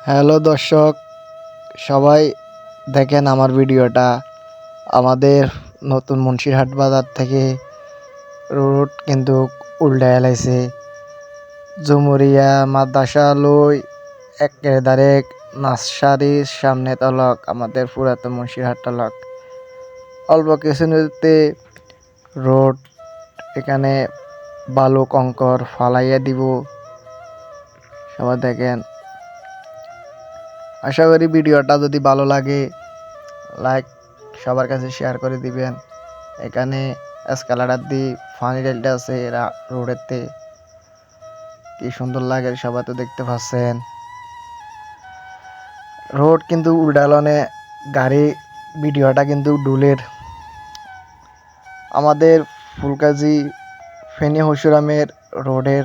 Hello দর্শক, সবাই দেখেন আমার ভিডিওটা। আমাদের নতুন মুন্সিরহাট বাজার থেকে রোড কিন্তু উল্টা এলাইছে। জুমুরিয়া মাদ্রাসা লই একেবারে নার্সারির সামনে তলক আমাদের পুরাতন মুন্সিরহাট তলক অল্প কিছু নদীতে রোড। এখানে বালু কঙ্কর ফালাইয়া দিব। সবাই দেখেন। আশা করি ভিডিওটা যদি ভালো লাগে লাইক সবার কাছে শেয়ার করে দিবেন। এখানে এসকালেটর দিয়ে পানি ঢেলতে আছে এরা রোডেতে, কি সুন্দর লাগে সবাই তো দেখতে পাচ্ছেন। রোড কিন্তু উল্টালনে গাড়ি, ভিডিওটা কিন্তু ডুলের। আমাদের ফুলকাজি ফেনী হসুরামের রোডের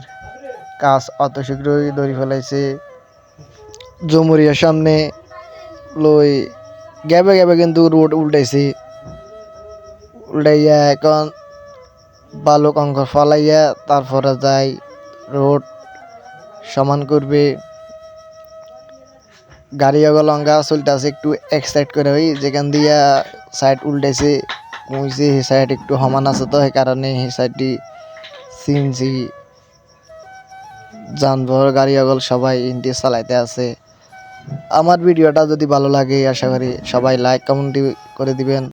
কাজ অত শীঘ্রই ধরে ফেলাইছে। জমুরিয়ার সামনে লই গ্যাবে গ্যাবে কিন্তু রোড উল্টাইছে। উল্টাইয়া এখন বালু কঙ্কর ফালাইয়া তারপরে যাই রোড সমান করবে। গাড়ি লঙ্গা চলতেছে একটু এক সাইড করে ওই যেখান দিয়া সাইড উল্টাইছে কইছে সেই সাইড একটু সমান আছে, তো সেই কারণে সেই সাইডটি সিএনজি যানবাহন গাড়ি সবাই ইন্ডিয়া চালাইতে আছে। আমার ভিডিওটা যদি ভালো লাগে আশা করি সবাই লাইক কমেন্ট করে দিবেন।